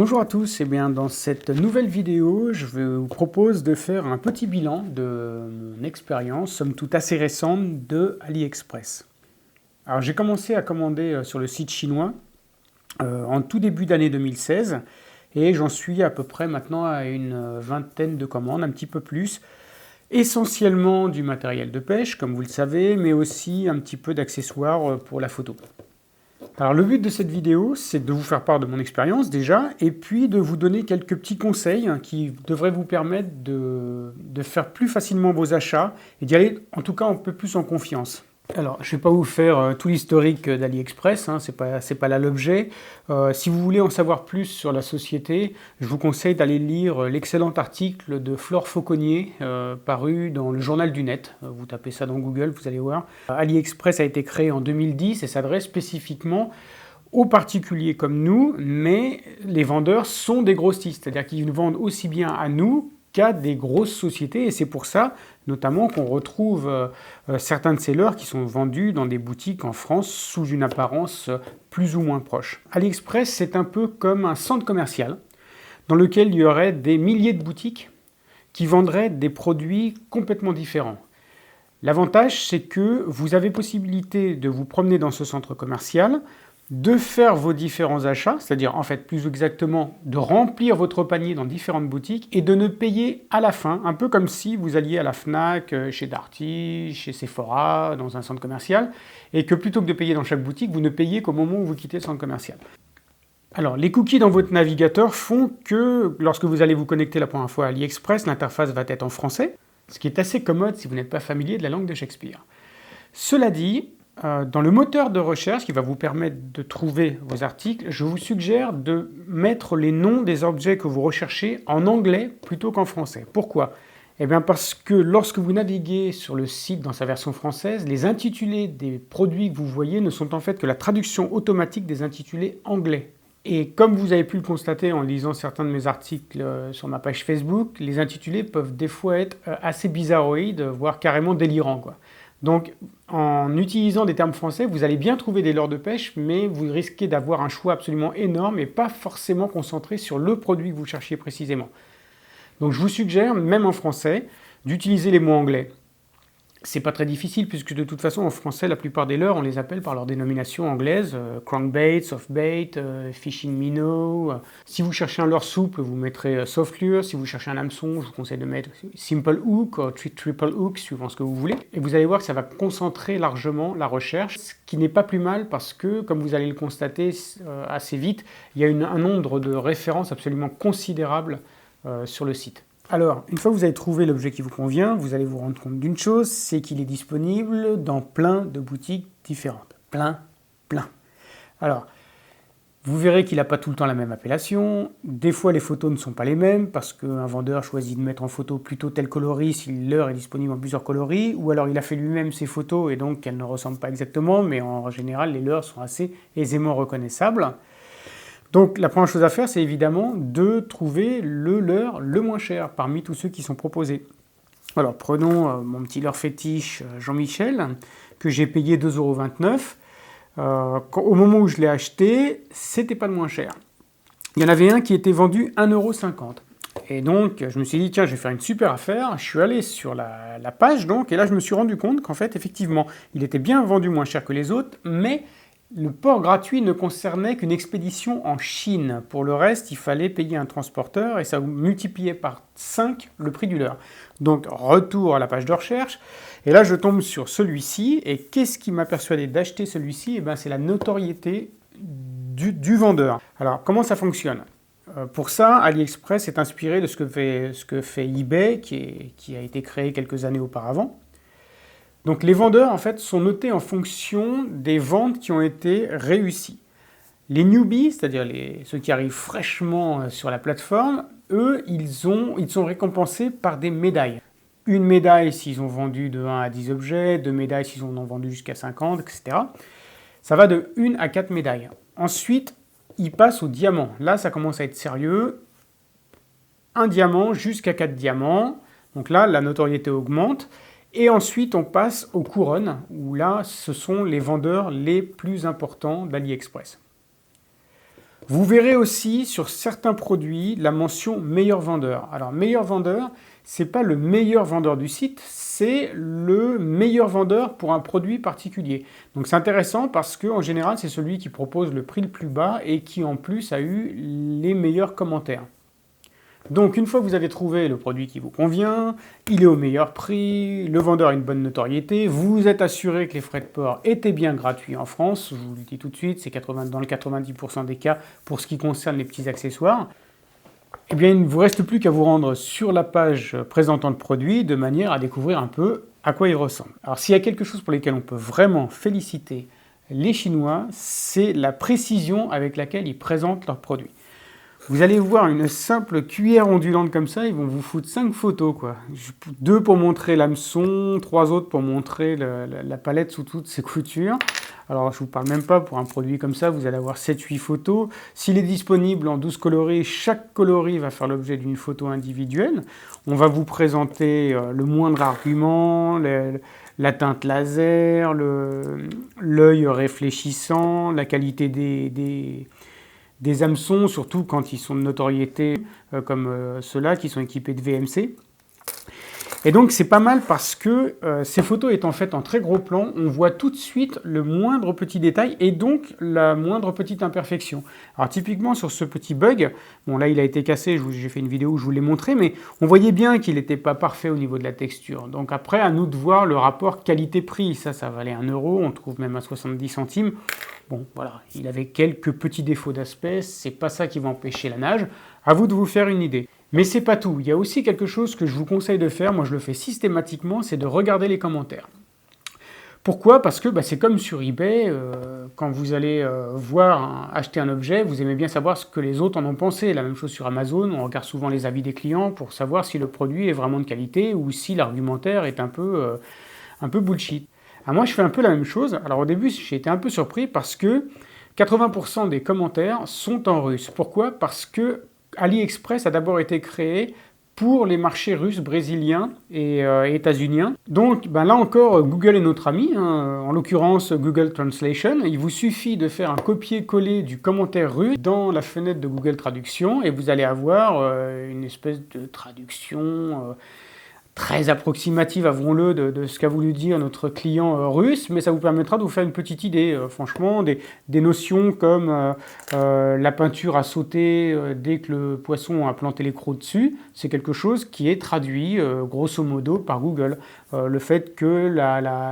Bonjour à tous, dans cette nouvelle vidéo, je vous propose de faire un petit bilan de mon expérience, somme toute assez récente, de AliExpress. Alors j'ai commencé à commander sur le site chinois en tout début d'année 2016 et j'en suis à peu près maintenant à une vingtaine de commandes, un petit peu plus, essentiellement du matériel de pêche, comme vous le savez, mais aussi un petit peu d'accessoires pour la photo. Alors le but de cette vidéo, c'est de vous faire part de mon expérience déjà, et puis de vous donner quelques petits conseils qui devraient vous permettre de faire plus facilement vos achats et d'y aller en tout cas un peu plus en confiance. Alors je ne vais pas vous faire tout l'historique d'AliExpress, hein, c'est pas là l'objet. Si vous voulez en savoir plus sur la société, je vous conseille d'aller lire l'excellent article de Flore Fauconnier paru dans le Journal du Net. Vous tapez ça dans Google, vous allez voir. AliExpress a été créé en 2010 et s'adresse spécifiquement aux particuliers comme nous, mais les vendeurs sont des grossistes, c'est-à-dire qu'ils vendent aussi bien à nous qu'à des grosses sociétés, et c'est pour ça notamment qu'on retrouve certains de ces leurres qui sont vendus dans des boutiques en France sous une apparence plus ou moins proche. AliExpress, c'est un peu comme un centre commercial dans lequel il y aurait des milliers de boutiques qui vendraient des produits complètement différents. L'avantage, c'est que vous avez possibilité de vous promener dans ce centre commercial, de faire vos différents achats, c'est-à-dire en fait plus exactement de remplir votre panier dans différentes boutiques et de ne payer à la fin, un peu comme si vous alliez à la Fnac, chez Darty, chez Sephora, dans un centre commercial, et que plutôt que de payer dans chaque boutique, vous ne payez qu'au moment où vous quittez le centre commercial. Alors, les cookies dans votre navigateur font que lorsque vous allez vous connecter la première fois à AliExpress, l'interface va être en français, ce qui est assez commode si vous n'êtes pas familier de la langue de Shakespeare. Cela dit, dans le moteur de recherche qui va vous permettre de trouver vos articles, je vous suggère de mettre les noms des objets que vous recherchez en anglais plutôt qu'en français. Pourquoi ? Eh bien parce que lorsque vous naviguez sur le site dans sa version française, les intitulés des produits que vous voyez ne sont en fait que la traduction automatique des intitulés anglais. Et comme vous avez pu le constater en lisant certains de mes articles sur ma page Facebook, les intitulés peuvent des fois être assez bizarroïdes, voire carrément délirants, quoi. Donc, en utilisant des termes français, vous allez bien trouver des leurres de pêche, mais vous risquez d'avoir un choix absolument énorme et pas forcément concentré sur le produit que vous cherchiez précisément. Donc, je vous suggère, même en français, d'utiliser les mots anglais. C'est pas très difficile puisque de toute façon en français la plupart des leurres on les appelle par leur dénomination anglaise, crankbait, softbait, fishing minnow. Si vous cherchez un leurre souple vous mettrez soft lure, si vous cherchez un hameçon je vous conseille de mettre simple hook ou triple hook suivant ce que vous voulez. Et vous allez voir que ça va concentrer largement la recherche, ce qui n'est pas plus mal parce que comme vous allez le constater assez vite, il y a un nombre de références absolument considérable sur le site. Alors, une fois que vous avez trouvé l'objet qui vous convient, vous allez vous rendre compte d'une chose, c'est qu'il est disponible dans plein de boutiques différentes. Plein. Alors, vous verrez qu'il n'a pas tout le temps la même appellation. Des fois, les photos ne sont pas les mêmes parce qu'un vendeur choisit de mettre en photo plutôt tel coloris si l'heure est disponible en plusieurs coloris, ou alors il a fait lui-même ses photos et donc elles ne ressemblent pas exactement, mais en général, les leurres sont assez aisément reconnaissables. Donc la première chose à faire, c'est évidemment de trouver le leurre le moins cher parmi tous ceux qui sont proposés. Alors prenons mon petit leurre fétiche Jean-Michel, que j'ai payé 2,29 €. Au moment où je l'ai acheté, c'était pas le moins cher. Il y en avait un qui était vendu 1,50 €. Et donc je me suis dit, tiens, je vais faire une super affaire. Je suis allé sur la page, donc, et là je me suis rendu compte qu'en fait, effectivement, il était bien vendu moins cher que les autres, mais le port gratuit ne concernait qu'une expédition en Chine. Pour le reste, il fallait payer un transporteur et ça multipliait par 5 le prix du leurre. Donc, retour à la page de recherche. Et là, je tombe sur celui-ci. Et qu'est-ce qui m'a persuadé d'acheter celui-ci ? Eh bien, c'est la notoriété du vendeur. Alors, comment ça fonctionne ? Pour ça, AliExpress est inspiré de ce que fait eBay, qui a été créé quelques années auparavant. Donc les vendeurs en fait sont notés en fonction des ventes qui ont été réussies. Les newbies, c'est-à-dire ceux qui arrivent fraîchement sur la plateforme, eux, ils sont récompensés par des médailles. Une médaille s'ils ont vendu de 1 à 10 objets, 2 médailles s'ils en ont vendu jusqu'à 50, etc. Ça va de 1 à 4 médailles. Ensuite, ils passent au diamant. Là, ça commence à être sérieux. Un diamant jusqu'à 4 diamants. Donc là, la notoriété augmente. Et ensuite, on passe aux couronnes, où là, ce sont les vendeurs les plus importants d'AliExpress. Vous verrez aussi sur certains produits la mention meilleur vendeur. Alors meilleur vendeur, c'est pas le meilleur vendeur du site, c'est le meilleur vendeur pour un produit particulier. Donc c'est intéressant parce qu'en général, c'est celui qui propose le prix le plus bas et qui en plus a eu les meilleurs commentaires. Donc une fois que vous avez trouvé le produit qui vous convient, il est au meilleur prix, le vendeur a une bonne notoriété, vous vous êtes assuré que les frais de port étaient bien gratuits en France, je vous le dis tout de suite, c'est dans le 90% des cas pour ce qui concerne les petits accessoires, eh bien il ne vous reste plus qu'à vous rendre sur la page présentant le produit de manière à découvrir un peu à quoi il ressemble. Alors s'il y a quelque chose pour lequel on peut vraiment féliciter les Chinois, c'est la précision avec laquelle ils présentent leurs produits. Vous allez voir une simple cuillère ondulante comme ça, ils vont vous foutre 5 photos, quoi. 2 pour montrer l'hameçon, 3 autres pour montrer la palette sous toutes ses coutures. Alors je ne vous parle même pas, pour un produit comme ça, vous allez avoir 7-8 photos. S'il est disponible en 12 coloris, chaque coloris va faire l'objet d'une photo individuelle. On va vous présenter le moindre argument, la teinte laser, l'œil réfléchissant, la qualité des hameçons, surtout quand ils sont de notoriété comme ceux-là qui sont équipés de VMC. Et donc c'est pas mal parce que ces photos étant faites en très gros plan, on voit tout de suite le moindre petit détail et donc la moindre petite imperfection. Alors typiquement sur ce petit bug, bon là il a été cassé, j'ai fait une vidéo où je vous l'ai montré, mais on voyait bien qu'il n'était pas parfait au niveau de la texture. Donc après à nous de voir le rapport qualité-prix, ça valait 1 €, on trouve même à 70 centimes. Bon voilà, il avait quelques petits défauts d'aspect, c'est pas ça qui va empêcher la nage, à vous de vous faire une idée. Mais c'est pas tout, il y a aussi quelque chose que je vous conseille de faire, moi je le fais systématiquement, c'est de regarder les commentaires. Pourquoi? Parce que c'est comme sur eBay, quand vous allez acheter un objet, vous aimez bien savoir ce que les autres en ont pensé. La même chose sur Amazon, on regarde souvent les avis des clients pour savoir si le produit est vraiment de qualité ou si l'argumentaire est un peu bullshit. Alors moi je fais un peu la même chose, alors au début j'ai été un peu surpris parce que 80% des commentaires sont en russe. Pourquoi? Parce que AliExpress a d'abord été créé pour les marchés russes, brésiliens et états-uniens. Donc là encore, Google est notre ami, en l'occurrence Google Translation. Il vous suffit de faire un copier-coller du commentaire russe dans la fenêtre de Google Traduction et vous allez avoir une espèce de traduction très approximative, avouons-le, de ce qu'a voulu dire notre client russe, mais ça vous permettra de vous faire une petite idée. Franchement, des notions comme la peinture à sauter dès que le poisson a planté les crocs dessus, c'est quelque chose qui est traduit grosso modo par Google. Le fait que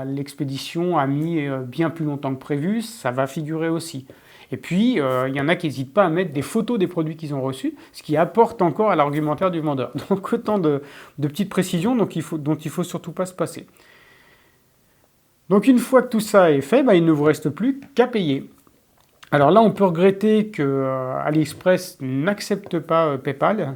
l'expédition a mis bien plus longtemps que prévu, ça va figurer aussi. Et puis, il y en a qui n'hésitent pas à mettre des photos des produits qu'ils ont reçus, ce qui apporte encore à l'argumentaire du vendeur. Donc, autant de petites précisions dont il ne faut surtout pas se passer. Donc, une fois que tout ça est fait, il ne vous reste plus qu'à payer. Alors là, on peut regretter que AliExpress n'accepte pas PayPal.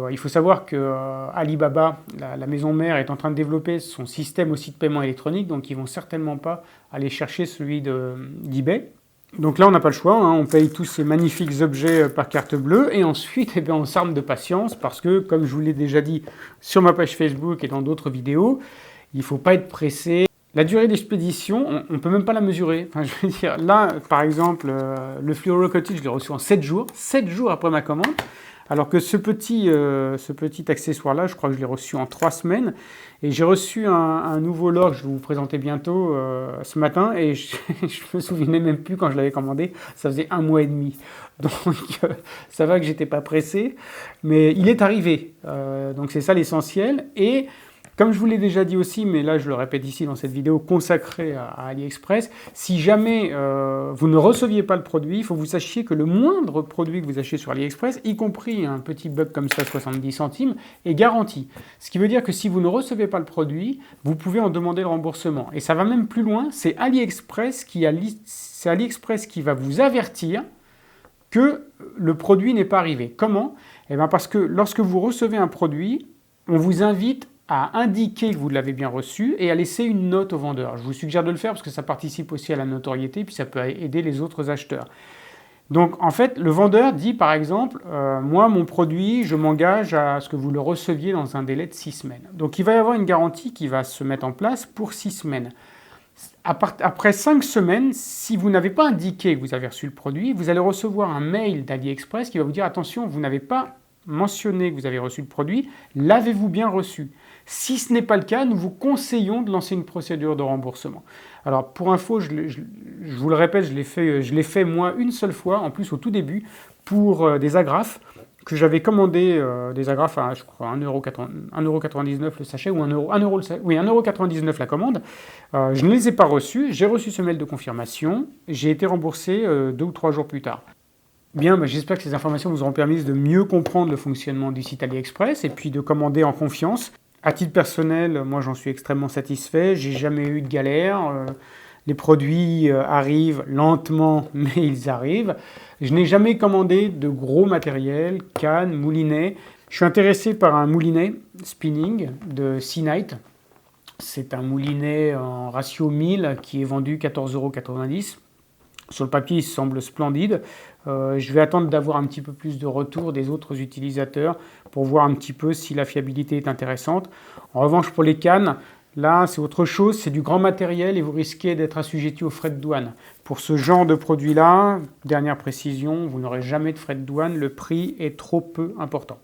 Il faut savoir que Alibaba, la maison mère, est en train de développer son système aussi de paiement électronique, donc ils ne vont certainement pas aller chercher celui d'eBay. Donc là, on n'a pas le choix, on paye tous ces magnifiques objets par carte bleue et ensuite, on s'arme de patience parce que, comme je vous l'ai déjà dit sur ma page Facebook et dans d'autres vidéos, il ne faut pas être pressé. La durée d'expédition, on ne peut même pas la mesurer. Enfin, je veux dire, là, par exemple, le Fluoro Cottage, je l'ai reçu en 7 jours, 7 jours après ma commande. Alors que ce petit accessoire-là, je crois que je l'ai reçu en 3 semaines. Et j'ai reçu un nouveau lot que je vais vous présenter bientôt ce matin. Et je me souvenais même plus quand je l'avais commandé. Ça faisait 1 mois et demi. Donc ça va que j'étais pas pressé. Mais il est arrivé. Donc c'est ça l'essentiel. Et comme je vous l'ai déjà dit aussi, mais là je le répète ici dans cette vidéo consacrée à AliExpress, si jamais vous ne receviez pas le produit, il faut que vous sachiez que le moindre produit que vous achetez sur AliExpress, y compris un petit bug comme ça, 70 centimes, est garanti. Ce qui veut dire que si vous ne recevez pas le produit, vous pouvez en demander le remboursement. Et ça va même plus loin, c'est AliExpress qui va vous avertir que le produit n'est pas arrivé. Comment? Parce que lorsque vous recevez un produit, on vous invite à indiquer que vous l'avez bien reçu et à laisser une note au vendeur. Je vous suggère de le faire parce que ça participe aussi à la notoriété puis ça peut aider les autres acheteurs. Donc en fait, le vendeur dit par exemple, moi mon produit, je m'engage à ce que vous le receviez dans un délai de 6 semaines. Donc il va y avoir une garantie qui va se mettre en place pour 6 semaines. Après 5 semaines, si vous n'avez pas indiqué que vous avez reçu le produit, vous allez recevoir un mail d'AliExpress qui va vous dire « Attention, vous n'avez pas mentionné que vous avez reçu le produit, l'avez-vous bien reçu ?» Si ce n'est pas le cas, nous vous conseillons de lancer une procédure de remboursement. Alors pour info, je vous le répète, je l'ai fait moi une seule fois, en plus au tout début, pour des agrafes que j'avais commandé, des agrafes à, je crois, 1,99 € le sachet, ou 1,99 € la commande. Je ne les ai pas reçus, j'ai reçu ce mail de confirmation, j'ai été remboursé 2 ou 3 jours plus tard. Bien, j'espère que ces informations vous auront permis de mieux comprendre le fonctionnement du site AliExpress et puis de commander en confiance. À titre personnel, moi j'en suis extrêmement satisfait, j'ai jamais eu de galère. Les produits arrivent lentement, mais ils arrivent. Je n'ai jamais commandé de gros matériel, canne, moulinet. Je suis intéressé par un moulinet spinning de Seanight. C'est un moulinet en ratio 1000 qui est vendu 14,90 €. Sur le papier, il semble splendide. Je vais attendre d'avoir un petit peu plus de retour des autres utilisateurs pour voir un petit peu si la fiabilité est intéressante. En revanche, pour les cannes, là, c'est autre chose, c'est du grand matériel et vous risquez d'être assujetti aux frais de douane. Pour ce genre de produit-là, dernière précision, vous n'aurez jamais de frais de douane, le prix est trop peu important.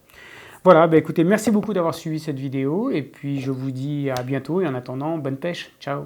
Voilà, écoutez, merci beaucoup d'avoir suivi cette vidéo et puis je vous dis à bientôt et en attendant, bonne pêche, ciao.